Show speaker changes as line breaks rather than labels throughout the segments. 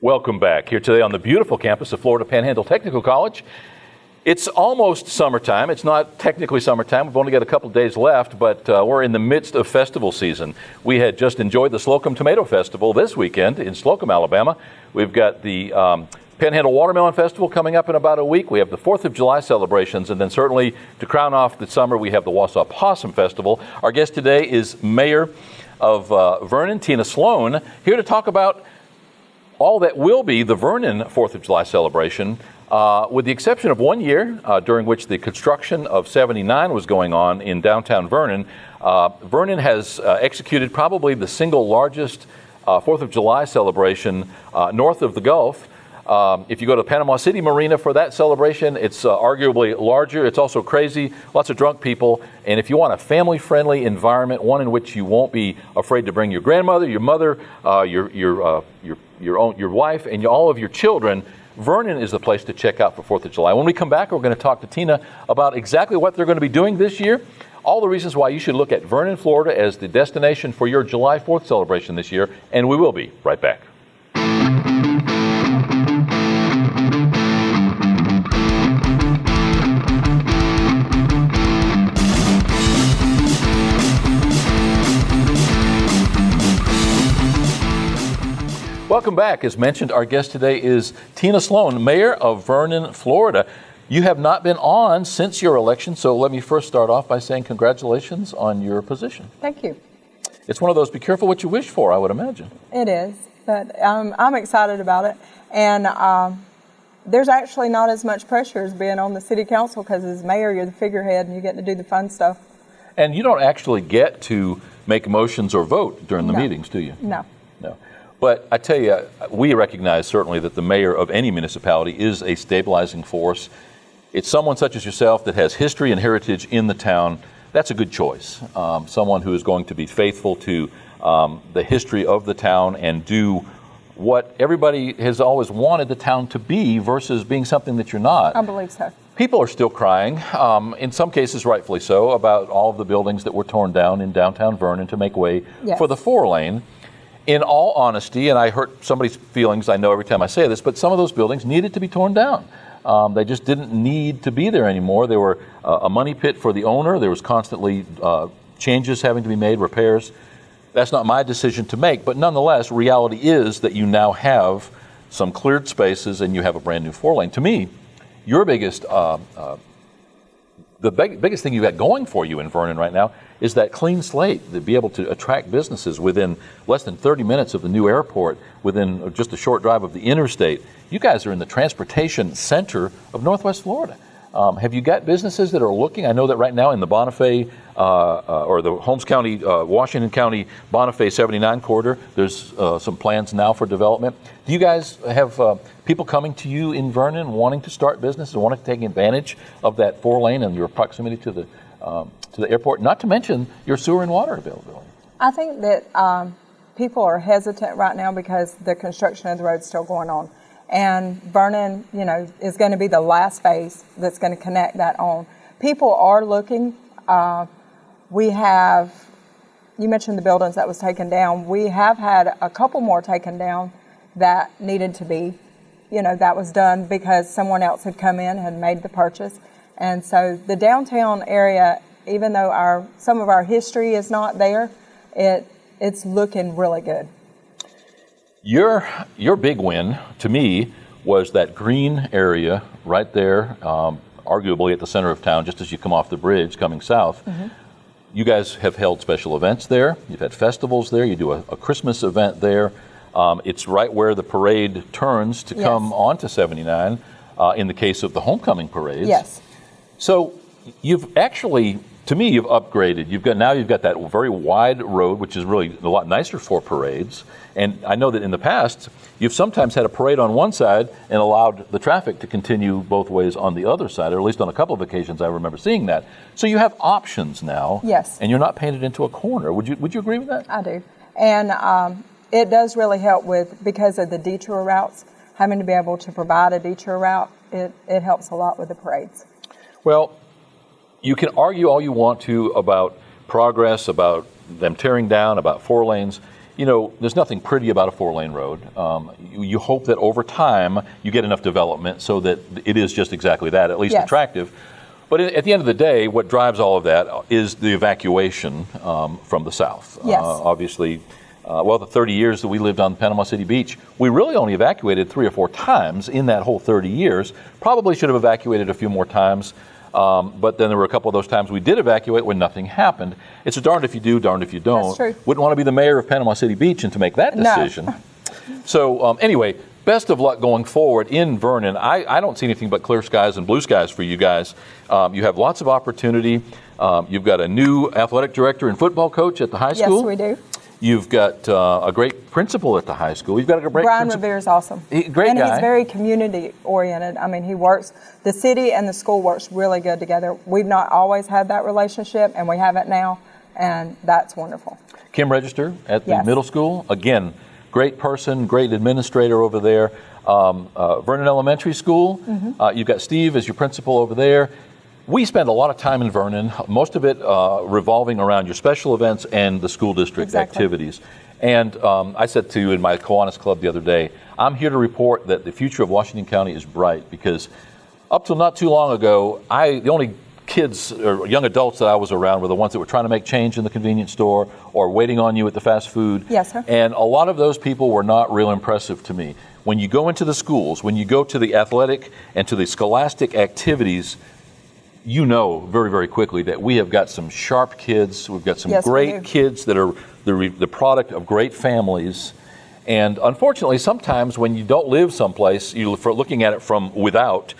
Welcome back here today on the beautiful campus of Florida Panhandle Technical College. It's almost summertime. It's not technically summertime. We've only got a couple of days left, but we're in the midst of festival season. We had just enjoyed the Slocum Tomato Festival this weekend in Slocum, Alabama. We've got the Panhandle Watermelon Festival coming up in about a week. We have the 4th of July celebrations, and then certainly to crown off the summer, we have the Wausau Possum Festival. Our guest today is Mayor of Vernon, Tina Sloan, here to talk about all that will be the Vernon 4th of July celebration, with the exception of 1 year during which the construction of 79 was going on in downtown Vernon. Vernon has executed probably the single largest 4th of July celebration north of the Gulf. If you go to Panama City Marina for that celebration, it's arguably larger. It's also crazy, lots of drunk people. And if you want a family-friendly environment, one in which you won't be afraid to bring your grandmother, your mother, your wife, and all of your children, Vernon is the place to check out for 4th of July. When we come back, we're going to talk to Tina about exactly what they're going to be doing this year, all the reasons why you should look at Vernon, Florida as the destination for your July 4th celebration this year, and we will be right back. Welcome back. As mentioned, our guest today is Tina Sloan, Mayor of Vernon, Florida. You have not been on since your election, so let me first start off by saying congratulations on your position.
Thank you.
It's one of those be careful what you wish for, I would imagine.
It is, but I'm excited about it. And there's actually not as much pressure as being on the city council because as mayor, you're the figurehead and you get to do the fun stuff.
And you don't actually get to make motions or vote during the
No.
meetings, do you?
No.
No. But I tell you, we recognize certainly that the mayor of any municipality is a stabilizing force. It's someone such as yourself that has history and heritage in the town. That's a good choice. Someone who is going to be faithful to the history of the town and do what everybody has always wanted the town to be versus being something that you're not.
I believe so.
People are still crying, in some cases rightfully so, about all of the buildings that were torn down in downtown Vernon to make way for the 4-lane. In all honesty, and I hurt somebody's feelings, I know every time I say this, but some of those buildings needed to be torn down. They just didn't need to be there anymore. They were a money pit for the owner. There was constantly changes having to be made, repairs. That's not my decision to make, but nonetheless, reality is that you now have some cleared spaces and you have a brand new 4-lane. To me, your biggest, biggest thing you've got going for you in Vernon right now is that clean slate, to be able to attract businesses within less than 30 minutes of the new airport, within just a short drive of the interstate. You guys are in the transportation center of Northwest Florida. Have you got businesses that are looking? I know that right now in the Bonifay, or the Holmes County, Washington County Bonifay 79 corridor, there's some plans now for development. Do you guys have people coming to you in Vernon wanting to start business and wanting to take advantage of that 4-lane and your proximity to the airport, not to mention your sewer and water availability?
I think that people are hesitant right now because the construction of the road is still going on. And Vernon, is going to be the last phase that's going to connect that on. People are looking. We have, you mentioned the buildings that was taken down. We have had a couple more taken down that needed to be, that was done because someone else had come in and made the purchase. And so the downtown area, even though some of our history is not there, it's looking really good.
Your big win, to me, was that green area right there, arguably at the center of town, just as you come off the bridge coming south. Mm-hmm. You guys have held special events there. You've had festivals there. You do a Christmas event there. It's right where the parade turns to come onto 79 in the case of the homecoming parades.
Yes.
So you've actually, to me, you've upgraded. You've got that very wide road, which is really a lot nicer for parades. And I know that in the past, you've sometimes had a parade on one side and allowed the traffic to continue both ways on the other side, or at least on a couple of occasions I remember seeing that. So you have options now.
Yes. And
you're not painted into a corner. Would you agree with that?
I do. And it does really help because of the detour routes, having to be able to provide a detour route, it helps a lot with the parades.
Well, you can argue all you want to about progress, about them tearing down, about 4 lanes. there's nothing pretty about a 4-lane road. You hope that over time you get enough development so that it is just exactly that, at least
Yes.
attractive. But at the end of the day, what drives all of that is the evacuation from the south.
Yes.
Obviously, the 30 years that we lived on Panama City Beach, we really only evacuated 3 or 4 times in that whole 30 years. Probably should have evacuated a few more times. But then there were a couple of those times we did evacuate when nothing happened. It's a darned if you do, darned if you don't.
That's true.
Wouldn't want to be the mayor of Panama City Beach and to make that decision.
No.
So anyway, best of luck going forward in Vernon. I don't see anything but clear skies and blue skies for you guys. You have lots of opportunity. You've got a new athletic director and football coach at the high school.
Yes, we do.
You've got a great principal at the high school. You've got a great
Brian
principal.
Revere's awesome.
Great
and
guy.
he's very community oriented. I mean, the city and the school works really good together. We've not always had that relationship, and we have it now, and that's wonderful.
Kim Register at the
Yes.
middle school. Again, great person, great administrator over there. Vernon Elementary School.
Mm-hmm.
You've got Steve as your principal over there. We spend a lot of time in Vernon, most of it revolving around your special events and the school district
Exactly.
activities. And I said to you in my Kiwanis Club the other day, I'm here to report that the future of Washington County is bright, because up till not too long ago, the only kids or young adults that I was around were the ones that were trying to make change in the convenience store or waiting on you at the fast food.
Yes, sir.
And a lot of those people were not real impressive to me. When you go into the schools, when you go to the athletic and to the scholastic activities, you know very, very quickly that we have got some sharp kids. We've got some
Yes, we
great
do.
kids that are the product of great families. And unfortunately, sometimes when you don't live someplace, for looking at it from without,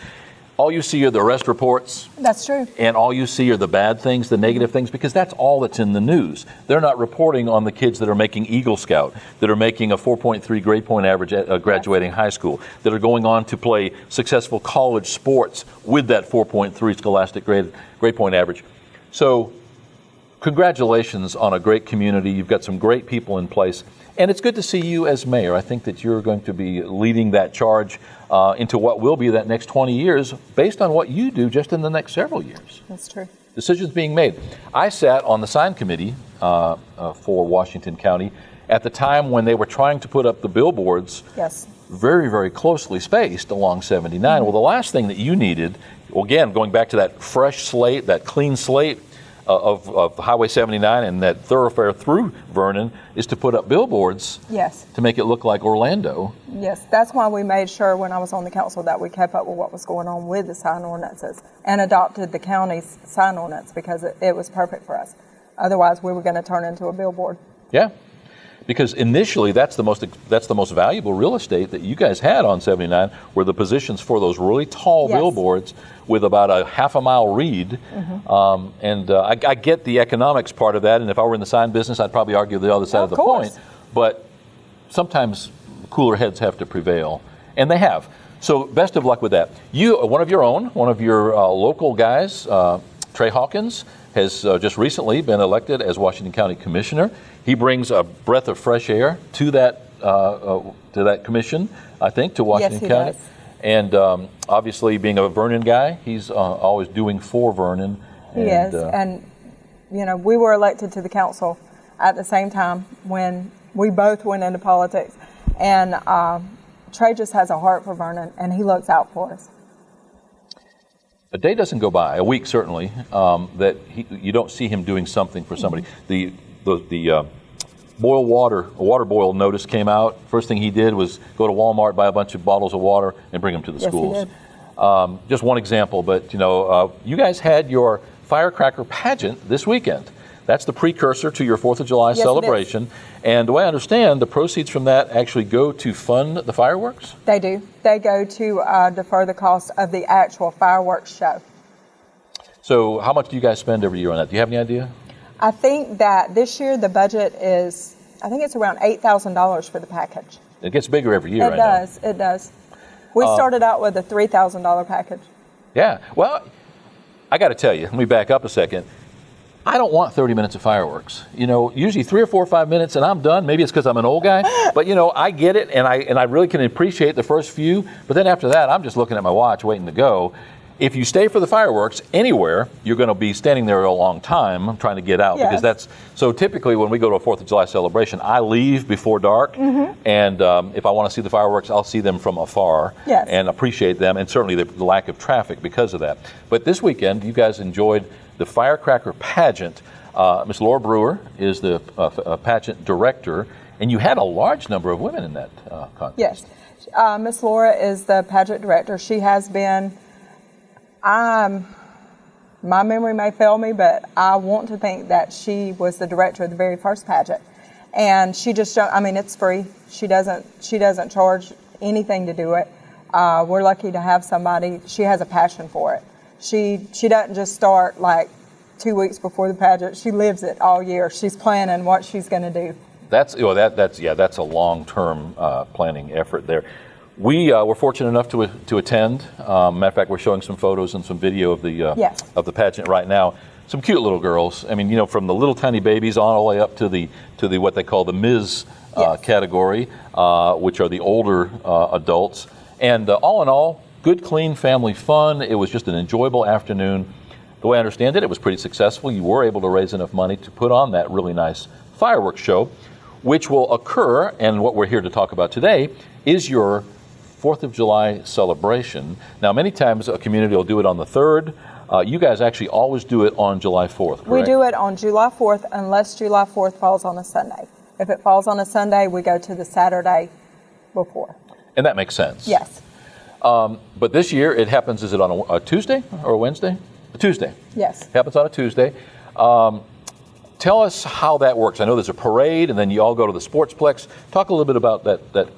all you see are the arrest reports.
That's true.
And all you see are the bad things, the negative things, because that's all that's in the news. They're not reporting on the kids that are making Eagle Scout, that are making a 4.3 grade point average at graduating high school, that are going on to play successful college sports with that 4.3 scholastic grade point average. So congratulations on a great community. You've got some great people in place. And it's good to see you as mayor. I think that you're going to be leading that charge into what will be that next 20 years based on what you do just in the next several years.
That's true.
Decisions being made. I sat on the sign committee for Washington County at the time when they were trying to put up the billboards
Yes.
very, very closely spaced along 79. Well, the last thing that you needed, again, going back to that fresh slate, that clean slate of Highway 79 and that thoroughfare through Vernon, is to put up billboards
Yes.
to make it look like Orlando.
Yes. That's why we made sure when I was on the council that we kept up with what was going on with the sign ordinances and adopted the county's sign ordinance, because it was perfect for us. Otherwise, we were going to turn into a billboard.
Yeah, because initially that's the most valuable real estate that you guys had on 79, were the positions for those really tall
Yes.
billboards with about a half a mile read. I get the economics part of that, and if I were in the sign business, I'd probably argue the other side of the
course.
point. But sometimes cooler heads have to prevail, and they have. So best of luck with that. One of your local guys, Trey Hawkins, has just recently been elected as Washington County Commissioner. He brings a breath of fresh air to that commission, I think, to Washington
he
County.
does.
And obviously, being a Vernon guy, he's always doing for Vernon.
He is. And, we were elected to the council at the same time when we both went into politics. And Trey just has a heart for Vernon, and he looks out for us.
A day doesn't go by, a week certainly, that you don't see him doing something for somebody. The water boil notice came out. First thing he did was go to Walmart, buy a bunch of bottles of water, and bring them to the
Yes,
schools.
he did.
Just one example, but you guys had your firecracker pageant this weekend. That's the precursor to your 4th of July
Yes, it is.
celebration. And the way I understand, the proceeds from that actually go to fund the fireworks?
They do. They go to defer the cost of the actual fireworks show.
So how much do you guys spend every year on that? Do you have any idea?
I think that this year the budget is, it's around $8,000 for the package.
It gets bigger every year,
It does. We started out with a $3,000 package.
Yeah. Well, I got to tell you, let me back up a second. I don't want 30 minutes of fireworks. Usually 3 or 4 or 5 minutes and I'm done. Maybe it's because I'm an old guy, but I get it, and I really can appreciate the first few. But then after that, I'm just looking at my watch, waiting to go. if you stay for the fireworks anywhere, you're going to be standing there a long time trying to get out because so typically when we go to a 4th of July celebration, I leave before dark, and if I want to see the fireworks, I'll see them from afar and appreciate them, and certainly the lack of traffic because of that. But this weekend, you guys enjoyed the firecracker pageant. Miss Laura Brewer is the pageant director, and you had a large number of women in that contest.
Yes. Miss Laura is the pageant director. She has been... my memory may fail me, but I want to think that she was the director of the very first pageant. And she just, it's free. She doesn't charge anything to do it. We're lucky to have somebody. She has a passion for it. She doesn't just start like 2 weeks before the pageant. She lives it all year. She's planning what she's going to do. That's a long-term planning effort there. We were fortunate enough to attend. Matter of fact, we're showing some photos and some video of the pageant right now. Some cute little girls. I mean, from the little tiny babies all the way up to the what they call the Ms. Category, which are the older adults. And all in all, good, clean family fun. It was just an enjoyable afternoon. The way I understand it, it was pretty successful. You were able to raise enough money to put on that really nice fireworks show, which will occur. And what we're here to talk about today is your 4th of July celebration. Now, many times a community will do it on the 3rd. You guys actually always do it on July 4th, correct? We do it on July 4th unless July 4th falls on a Sunday. If it falls on a Sunday, we go to the Saturday before.
And that makes sense.
Yes.
But this year it happens, is it on a Tuesday or a Wednesday? A Tuesday.
Yes.
It happens on a Tuesday. Tell us how that works. I know there's a parade, and then you all go to the Sportsplex. Talk a little bit about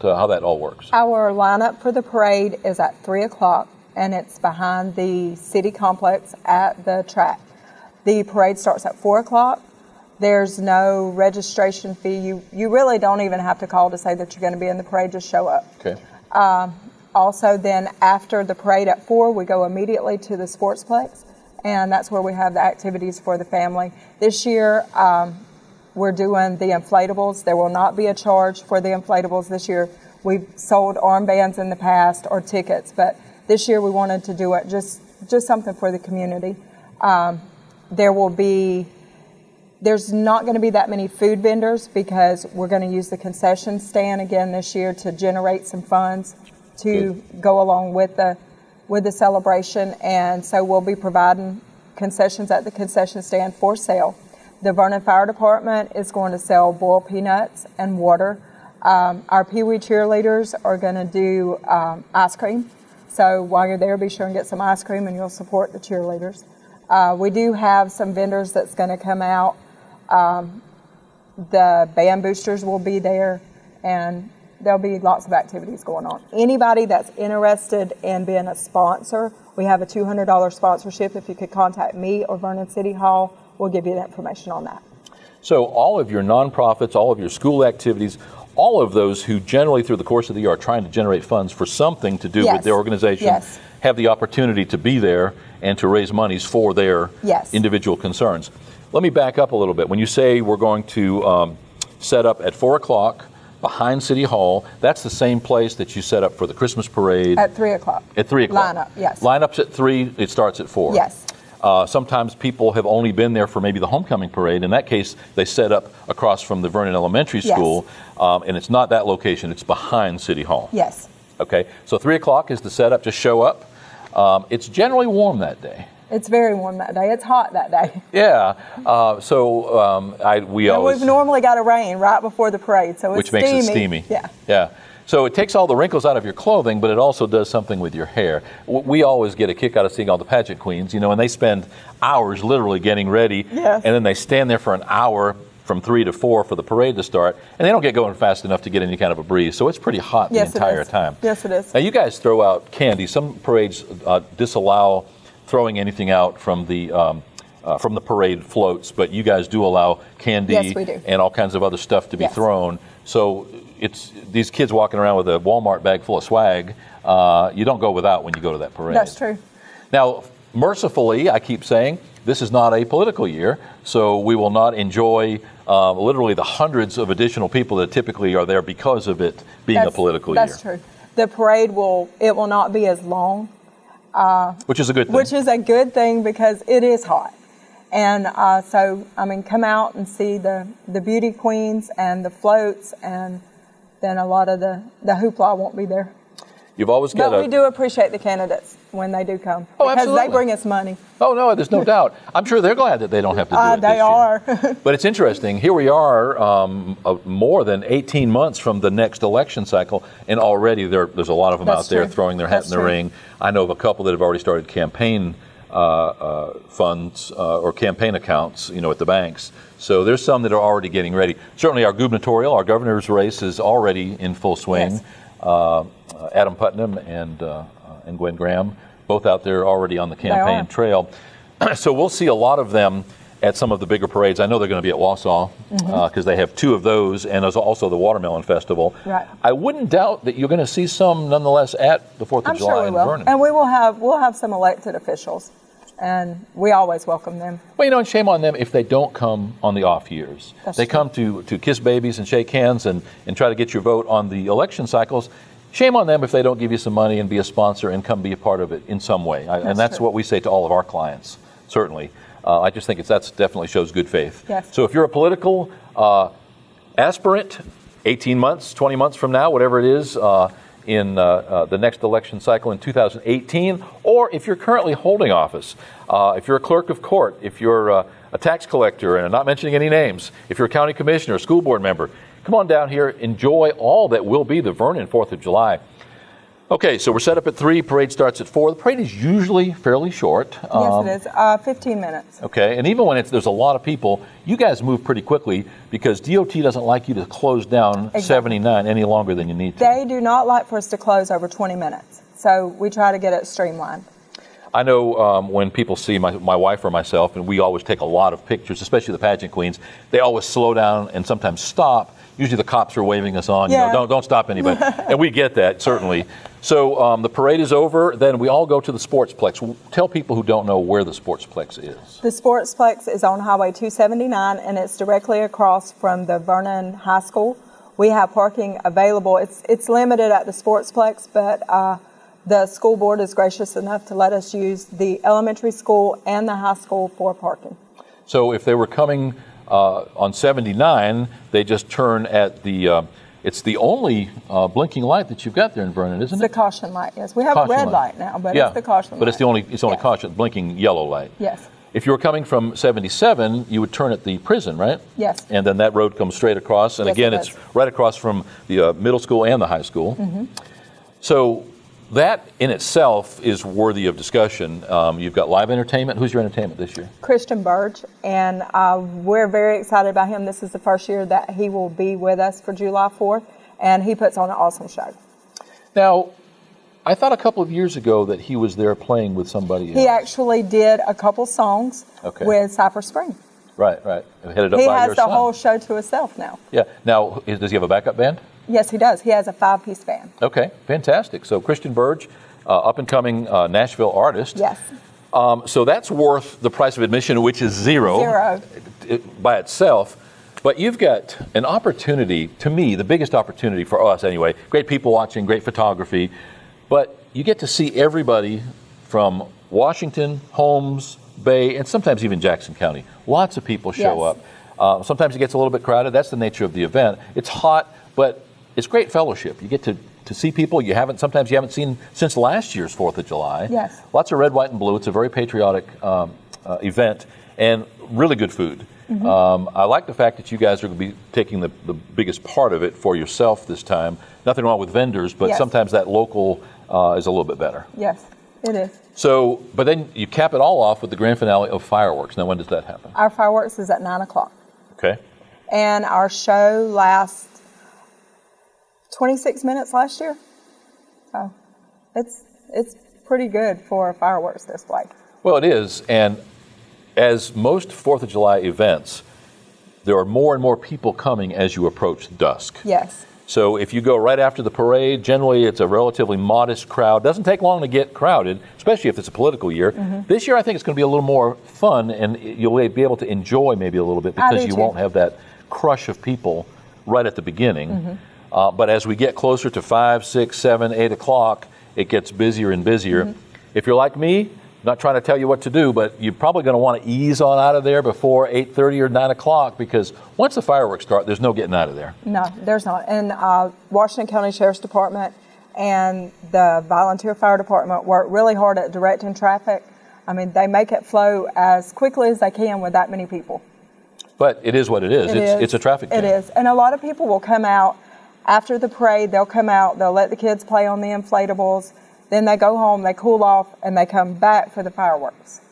how that all works.
Our lineup for the parade is at 3 o'clock, and it's behind the city complex at the track. The parade starts at 4 o'clock. There's no registration fee. You really don't even have to call to say that you're going to be in the parade. Just show up.
Okay.
Also, then after the parade at 4, we go immediately to the Sportsplex. And that's where we have the activities for the family. This year, we're doing the inflatables. There will not be a charge for the inflatables this year. We've sold armbands in the past or tickets, but this year we wanted to do it just something for the community. There's not going to be that many food vendors because we're going to use the concession stand again this year to generate some funds to go along with the celebration, and so we'll be providing concessions at the concession stand for sale. The Vernon Fire Department is going to sell boiled peanuts and water. Our Pee Wee cheerleaders are going to do ice cream. So while you're there, be sure and get some ice cream and you'll support the cheerleaders. We do have some vendors that's going to come out. The band boosters will be there, and there'll be lots of activities going on. Anybody that's interested in being a sponsor, we have a $200 sponsorship. If you could contact me or Vernon City Hall, we'll give you the information on that.
So all of your nonprofits, all of your school activities, all of those who generally through the course of the year are trying to generate funds for something to do with their organization have the opportunity to be there and to raise monies for their individual concerns. Let me back up a little bit. When you say we're going to set up at 4 o'clock, behind City Hall, that's the same place that you set up for the Christmas parade.
At 3 o'clock.
At 3 o'clock.
Lineup, yes.
Lineup's at 3, it starts at 4.
Yes.
Sometimes people have only been there for maybe the homecoming parade. In that case, they set up across from the Vernon Elementary School, and it's not that location, it's behind City Hall.
Yes.
Okay, so 3 o'clock is the setup, just show up. It's generally warm that day.
It's very warm that day. It's hot that day.
Yeah.
We've normally got a rain right before the parade, so it's
which makes it steamy.
Yeah.
Yeah. So it takes all the wrinkles out of your clothing, but it also does something with your hair. We always get a kick out of seeing all the pageant queens, and they spend hours literally getting ready, and then they stand there for an hour from 3 to 4 for the parade to start, and they don't get going fast enough to get any kind of a breeze. So it's pretty hot the entire time.
Yes, it is.
Now you guys throw out candy. Some parades disallow throwing anything out from the parade floats, but you guys do allow candy and all kinds of other stuff to be thrown. So it's these kids walking around with a Walmart bag full of swag. You don't go without when you go to that parade.
That's true.
Now, mercifully, I keep saying, this is not a political year, so we will not enjoy literally the hundreds of additional people that typically are there because of it being a political year.
That's true. The parade will not be as long.
Which is a good thing.
Which is a good thing because it is hot. And so, I mean, come out and see the beauty queens and the floats, and then a lot of the hoopla won't be there.
You've always got
But we do appreciate the candidates when they do come.
Oh,
because
absolutely.
they bring us money.
Oh, no, there's no doubt. I'm sure they're glad that they don't have to do it this
They
year.
are.
But it's interesting. Here we are, more than 18 months from the next election cycle, and already there's a lot of them
That's
out there
true.
throwing their hat
That's
in the
true.
ring. I know of a couple that have already started campaign funds or campaign accounts, at the banks. So there's some that are already getting ready. Certainly our gubernatorial, our governor's race is already in full swing.
Yes.
Adam Putnam and Gwen Graham, both out there already on the campaign trail. So we'll see a lot of them at some of the bigger parades. I know they're going to be at Wausau because they have two of those, and there's also the Watermelon Festival.
Right.
I wouldn't doubt that you're going to see some nonetheless at the 4th of
I'm
July
sure we
in
will.
Vernon.
And we'll have some elected officials, and we always welcome them.
Well, and shame on them if they don't come on the off years.
That's
they
true.
come to kiss babies and shake hands and try to get your vote on the election cycles. Shame on them if they don't give you some money and be a sponsor and come be a part of it in some way. And that's
true.
what we say to all of our clients, certainly. I just think that's definitely shows good faith.
Yes.
So if you're a political aspirant, 18 months, 20 months from now, whatever it is, in the next election cycle in 2018, or if you're currently holding office, if you're a clerk of court, if you're a tax collector, and I'm not mentioning any names, if you're a county commissioner, a school board member, come on down here, enjoy all that will be the Vernon 4th of July. Okay, so we're set up at 3, parade starts at 4. The parade is usually fairly short.
Yes, it is. 15 minutes.
Okay, and even when there's a lot of people, you guys move pretty quickly because DOT doesn't like you to close down 79 any longer than you need to.
They do not like for us to close over 20 minutes, so we try to get it streamlined.
I know when people see my wife or myself, and we always take a lot of pictures, especially the pageant queens, they always slow down and sometimes stop. Usually the cops are waving us on,
Yeah.
don't stop anybody. And we get that, certainly. So the parade is over, then we all go to the Sportsplex. Tell people who don't know where the Sportsplex is.
The Sportsplex is on Highway 279, and it's directly across from the Vernon High School. We have parking available. It's limited at the Sportsplex, but the school board is gracious enough to let us use the elementary school and the high school for parking.
So if they were coming on 79, they just turn at the, it's the only blinking light that you've got there in Vernon, isn't
It's the
it?
caution light, yes. We have
Caution
a red
light.
light now, but
Yeah,
it's the caution light.
but it's only
Yes.
caution, blinking yellow light.
Yes.
If you were coming from 77, you would turn at the prison, right?
Yes.
And then that road comes straight across. And
Yes,
again,
it
it's
does.
right across from the middle school and the high school.
Mm-hmm.
So that in itself is worthy of discussion. You've got live entertainment. Who's your entertainment this year?
Christian Burge, and we're very excited about him. This is the first year that he will be with us for July 4th, and he puts on an awesome show.
Now, I thought a couple of years ago that he was there playing with somebody else.
He actually did a couple songs
Okay.
with Cypress Spring.
Right. Headed up
He
by
has
your
the
son.
whole show to himself now.
Yeah. Now, does he have a backup band?
Yes, he does. He has a 5-piece band.
Okay, fantastic. So Christian Burge, up-and-coming Nashville artist.
Yes.
So that's worth the price of admission, which is zero. By itself. But you've got an opportunity, to me, the biggest opportunity for us anyway. Great people watching, great photography. But you get to see everybody from Washington, Holmes, Bay, and sometimes even Jackson County. Lots of people show
Yes.
up. Sometimes it gets a little bit crowded. That's the nature of the event. It's hot, but it's great fellowship. You get to see people sometimes you haven't seen since last year's 4th of July.
Yes.
Lots of red, white, and blue. It's a very patriotic event and really good food.
Mm-hmm.
I like the fact that you guys are going to be taking the biggest part of it for yourself this time. Nothing wrong with vendors, but
Yes.
sometimes that local is a little bit better.
Yes, it is.
So, but then you cap it all off with the grand finale of fireworks. Now, when does that happen?
Our fireworks is at 9 o'clock.
Okay.
And our show lasts 26 minutes last year. So it's pretty good for a fireworks display.
Well, it is, and as most 4th of July events, there are more and more people coming as you approach dusk.
Yes.
So if you go right after the parade, generally it's a relatively modest crowd. Doesn't take long to get crowded, especially if it's a political year.
Mm-hmm.
This year I think it's going to be a little more fun, and you'll be able to enjoy maybe a little bit because you
too.
won't have that crush of people right at the beginning.
Mm-hmm.
But as we get closer to 5, 6, 7, 8 o'clock, it gets busier and busier.
Mm-hmm.
If you're like me, I'm not trying to tell you what to do, but you're probably going to want to ease on out of there before 8:30 or 9 o'clock, because once the fireworks start, there's no getting out of there.
No, there's not. And Washington County Sheriff's Department and the Volunteer Fire Department work really hard at directing traffic. I mean, they make it flow as quickly as they can with that many people.
But it is what it is. It's a traffic jam.
It is. And a lot of people will come out after the parade. They'll come out, they'll let the kids play on the inflatables. Then they go home, they cool off, and they come back for the fireworks.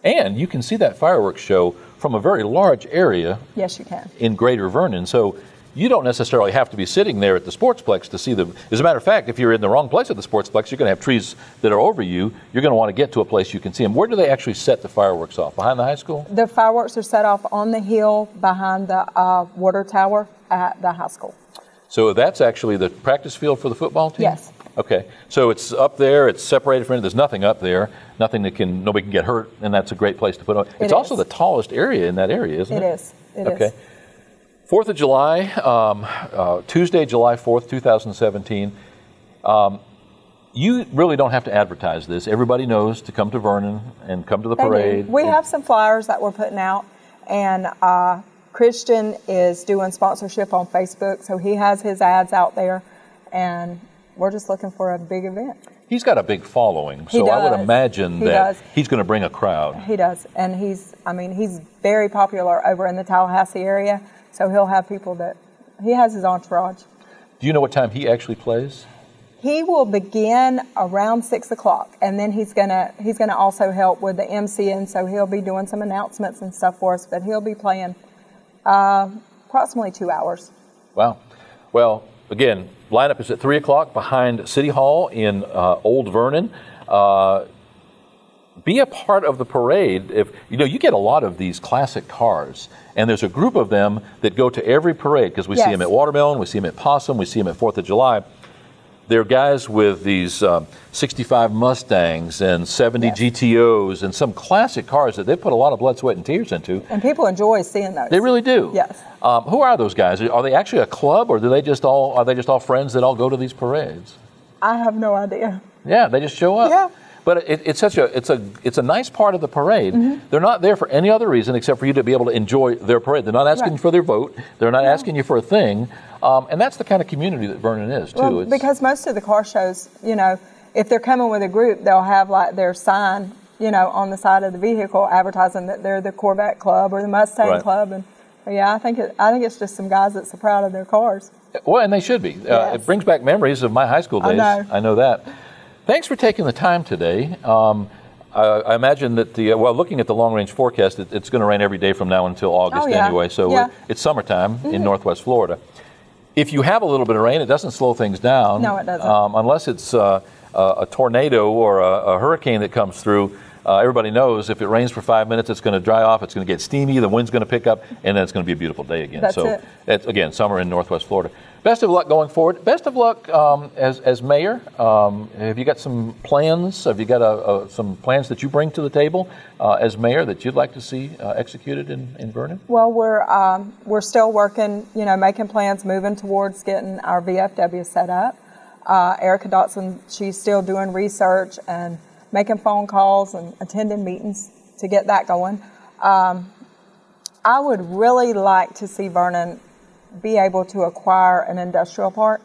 And
you can see that fireworks show from a very large area.
Yes, you can.
In Greater Vernon. So you don't necessarily have to be sitting there at the Sportsplex to see them. As a matter of fact, if you're in the wrong place at the Sportsplex, you're going to have trees that are over you. You're going to want to get to a place you can see them. Where do they actually set the fireworks off? Behind the high school?
The fireworks are set off on the hill behind the water tower at the high school.
So that's actually the practice field for the football team?
Yes.
Okay. So it's up there, it's separated from it. There's nothing up there, nobody can get hurt, and that's a great place to put it. It's also the tallest area in that area, isn't it?
It is. It is.
4th of July, Tuesday, July 4th, 2017. You really don't have to advertise this. Everybody knows to come to Vernon and come to the parade.
We have some flyers that we're putting out, and Christian is doing sponsorship on Facebook, so he has his ads out there, and we're just looking for a big event.
He's got a big following, so I would imagine that he's going to bring a crowd.
He does, and he's very popular over in the Tallahassee area. So he'll have people he has his entourage.
Do you know what time he actually plays?
He will begin around 6 o'clock, and then he's gonna also help with the MCing, so he'll be doing some announcements and stuff for us, but he'll be playing approximately 2 hours.
Wow. Well, again, lineup is at 3 o'clock behind City Hall in Old Vernon. Be a part of the parade. If you get a lot of these classic cars, and there's a group of them that go to every parade, because we see them at Watermelon, we see them at Possum, we see them at 4th of July. They're guys with these 65 Mustangs and 70 GTOs and some classic cars that they put a lot of blood, sweat, and tears into.
And people enjoy seeing those.
They really do.
Yes.
Who are those guys? Are they actually a club, or are they just all friends that all go to these parades?
I have no idea.
Yeah, they just show up.
Yeah.
But it's a nice part of the parade.
Mm-hmm.
They're not there for any other reason except for you to be able to enjoy their parade. They're not asking for their vote. They're not asking you for a thing. And that's the kind of community that Vernon is, too.
Well, because most of the car shows, if they're coming with a group, they'll have like their sign, on the side of the vehicle advertising that they're the Corvette Club or the Mustang Club. And I think it's just some guys that's so proud of their cars.
Well, and they should be. It brings back memories of my high school days. I know that. Thanks for taking the time today. I imagine that looking at the long-range forecast, it's going to rain every day from now until August anyway. So it's summertime in Northwest Florida. If you have a little bit of rain, it doesn't slow things down.
No, it doesn't.
Unless it's a tornado or a hurricane that comes through. Everybody knows if it rains for 5 minutes, it's going to dry off, it's going to get steamy, the wind's going to pick up, and then it's going to be a beautiful day again.
That's it.
It's, again, summer in Northwest Florida. Best of luck going forward. Best of luck as mayor. Have you got some plans? Have you got some plans that you bring to the table as mayor that you'd like to see executed in Vernon?
Well, we're still working, making plans, moving towards getting our VFW set up. Erica Dotson, she's still doing research and making phone calls and attending meetings to get that going. I would really like to see Vernon be able to acquire an industrial park,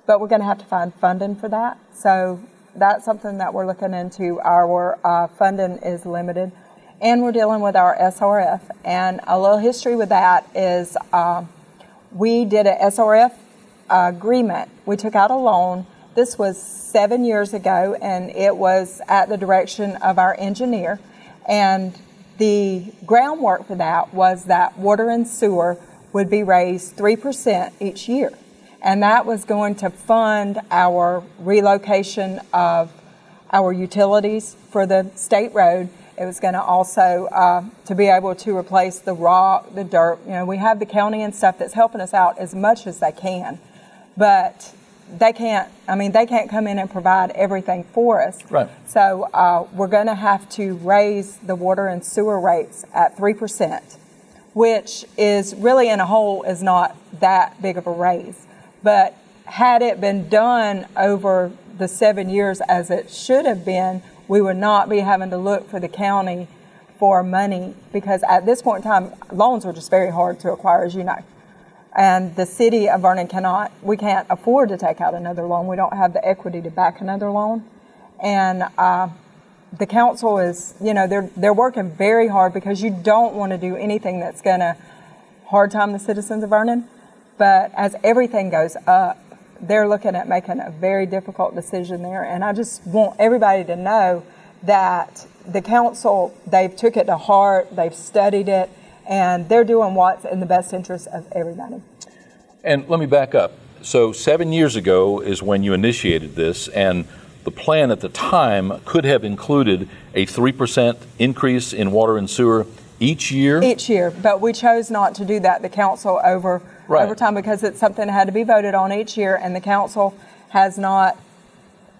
but we're going to have to find funding for that. So that's something that we're looking into. Our funding is limited, and we're dealing with our SRF. And a little history with that is we did a SRF agreement. We took out a loan. This was 7 years ago, and it was at the direction of our engineer. And the groundwork for that was that water and sewer would be raised 3% each year. And that was going to fund our relocation of our utilities for the state road. It was going to also to be able to replace the rock, the dirt. We have the county and stuff that's helping us out as much as they can, but they can't come in and provide everything for us.
Right.
So we're going to have to raise the water and sewer rates at 3%, which is really in a whole is not that big of a raise. But had it been done over the 7 years as it should have been, we would not be having to look for the county for money, because at this point in time, loans are just very hard to acquire, as you know. And the city of Vernon we can't afford to take out another loan. We don't have the equity to back another loan. And the council is, they're working very hard, because you don't want to do anything that's going to hard time the citizens of Vernon. But as everything goes up, they're looking at making a very difficult decision there. And I just want everybody to know that the council, they've took it to heart, they've studied it, and they're doing what's in the best interest of everybody.
And let me back up. So 7 years ago is when you initiated this, and the plan at the time could have included a 3% increase in water and sewer each year?
Each year, but we chose not to do that, the council, over time, because it's something that had to be voted on each year, and the council has not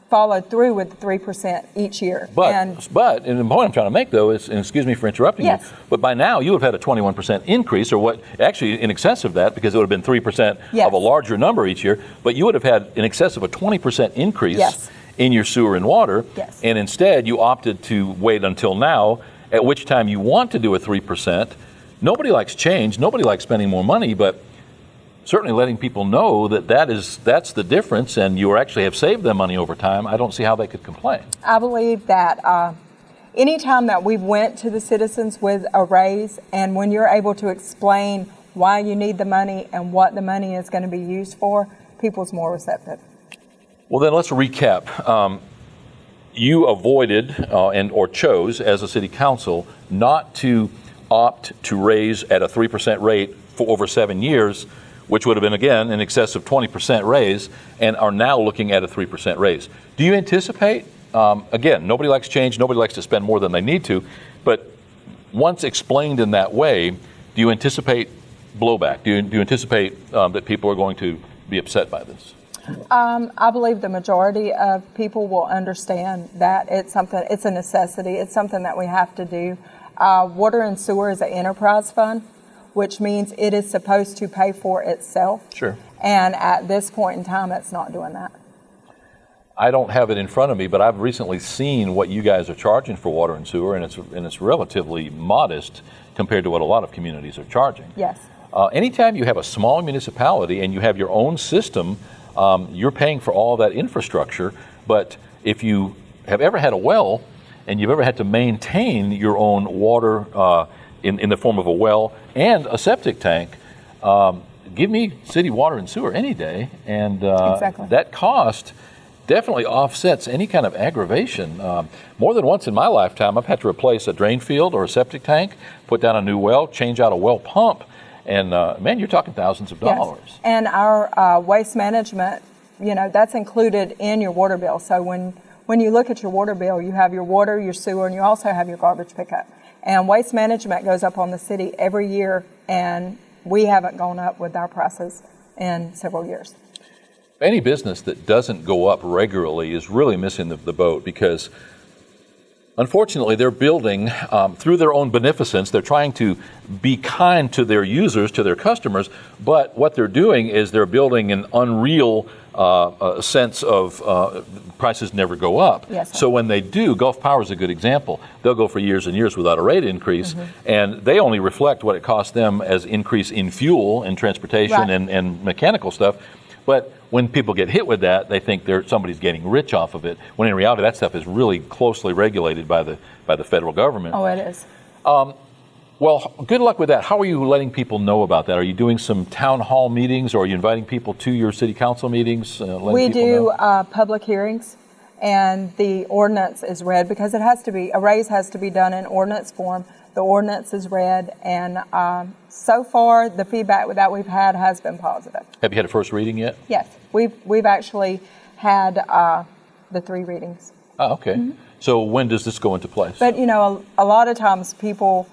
followed through with the 3% each year.
But and the point I'm trying to make, though, is, and excuse me for interrupting you, but by now you would have had a 21% increase, or what, actually in excess of that, because it would have been 3% of a larger number each year, but you would have had in excess of a 20% increase in your sewer and water, and instead you opted to wait until now, at which time you want to do a 3%. Nobody likes change, nobody likes spending more money, but certainly letting people know that that's the difference, and you actually have saved them money over time, I don't see how they could complain.
I believe that anytime that we went to the citizens with a raise, and when you're able to explain why you need the money and what the money is going to be used for, people's more receptive.
Well, then let's recap. You avoided or chose as a city council not to opt to raise at a 3% rate for over 7 years, which would have been, again, in excess of 20% raise, and are now looking at a 3% raise. Do you anticipate, again, nobody likes change, nobody likes to spend more than they need to, but once explained in that way, do you anticipate blowback? Do you anticipate that people are going to be upset by this?
I believe the majority of people will understand that it's a necessity, it's something that we have to do. Water and sewer is an enterprise fund, which means it is supposed to pay for itself.
Sure.
And at this point in time, it's not doing that.
I don't have it in front of me, but I've recently seen what you guys are charging for water and sewer, and it's relatively modest compared to what a lot of communities are charging.
Yes.
Anytime you have a small municipality and you have your own system, you're paying for all that infrastructure. But if you have ever had a well and you've ever had to maintain your own water in the form of a well and a septic tank, give me city water and sewer any day, and that cost definitely offsets any kind of aggravation. More than once in my lifetime, I've had to replace a drain field or a septic tank, put down a new well, change out a well pump, and man, you're talking thousands of dollars.
Yes. And our waste management, that's included in your water bill. So when you look at your water bill, you have your water, your sewer, and you also have your garbage pickup. And waste management goes up on the city every year, and we haven't gone up with our prices in several years.
Any business that doesn't go up regularly is really missing the boat, because unfortunately they're building through their own beneficence. They're trying to be kind to their users, to their customers, but what they're doing is they're building an unreal sense of prices never go up.
Yes,
so when they do, Gulf Power is a good example. They'll go for years and years without a rate increase, and they only reflect what it costs them as increase in fuel and transportation and mechanical stuff. But when people get hit with that, they think somebody's getting rich off of it, when in reality that stuff is really closely regulated by the federal government.
Oh, it is.
Well, good luck with that. How are you letting people know about that? Are you doing some town hall meetings, or are you inviting people to your city council meetings?
We do public hearings, and the ordinance is read, because a raise has to be done in ordinance form. The ordinance is read, and so far the feedback that we've had has been positive.
Have you had a first reading yet?
Yes, we've actually had the 3 readings.
Oh, okay. So when does this go into place?
But a lot of times people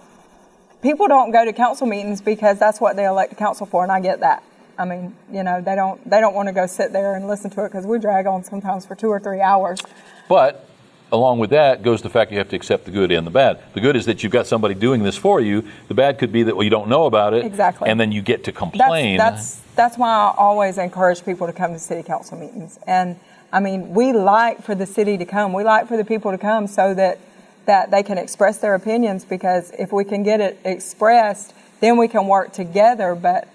don't go to council meetings because that's what they elect a council for, and I get that. I mean, they don't want to go sit there and listen to it, because we drag on sometimes for 2 or 3 hours.
But along with that goes the fact you have to accept the good and the bad. The good is that you've got somebody doing this for you. The bad could be that you don't know about it.
Exactly.
And then you get to complain.
That's why I always encourage people to come to city council meetings. And I mean, we like for the city to come. We like for the people to come so that they can express their opinions, because if we can get it expressed, then we can work together. But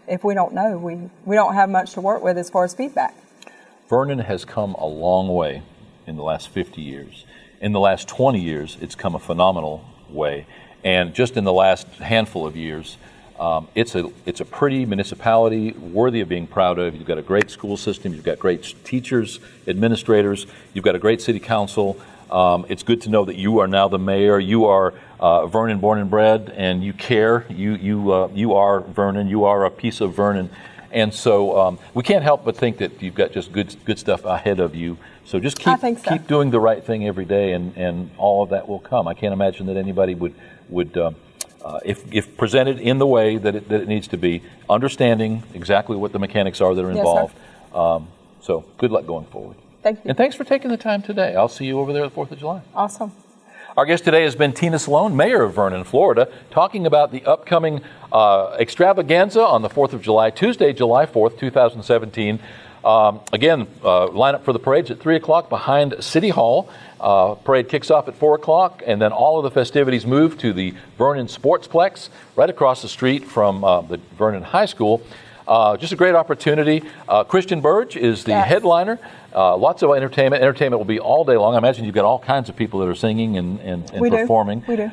if we don't know, we don't have much to work with as far as feedback.
Vernon has come a long way in the last 50 years. In the last 20 years, it's come a phenomenal way. And just in the last handful of years, it's a pretty municipality worthy of being proud of. You've got a great school system. You've got great teachers, administrators. You've got a great city council. It's good to know that you are now the mayor. You are Vernon born and bred, and you care. You are Vernon. You are a piece of Vernon. And so we can't help but think that you've got just good stuff ahead of you. So just keep doing the right thing every day, and all of that will come. I can't imagine that anybody would if presented in the way that it needs to be, understanding exactly what the mechanics are that are involved.
Yes,
so good luck going forward.
Thank you.
And thanks for taking the time today. I'll see you over there the 4th of July.
Awesome.
Our guest today has been Tina Sloan, Mayor of Vernon, Florida, talking about the upcoming extravaganza on the 4th of July, Tuesday, July 4th, 2017. Again, line up for the parades at 3 o'clock behind City Hall. Parade kicks off at 4 o'clock, and then all of the festivities move to the Vernon Sportsplex right across the street from the Vernon High School. Just a great opportunity. Christian Burge is the headliner. Lots of entertainment. Entertainment will be all day long. I imagine you've got all kinds of people that are singing and performing.
We do.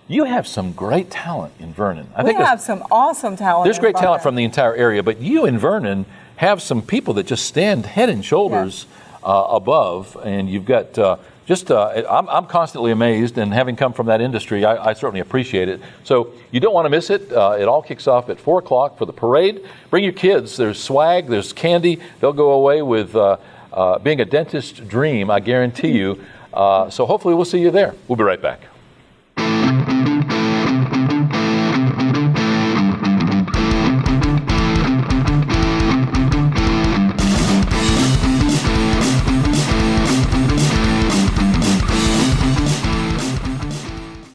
You have some great talent in Vernon.
We have some awesome talent.
There's great talent from the entire area, but you in Vernon have some people that just stand head and shoulders above, and you've got I'm constantly amazed, and having come from that industry, I certainly appreciate it. So you don't want to miss it. It all kicks off at 4 o'clock for the parade. Bring your kids. There's swag, there's candy. They'll go away with being a dentist's dream, I guarantee you. So hopefully we'll see you there. We'll be right back.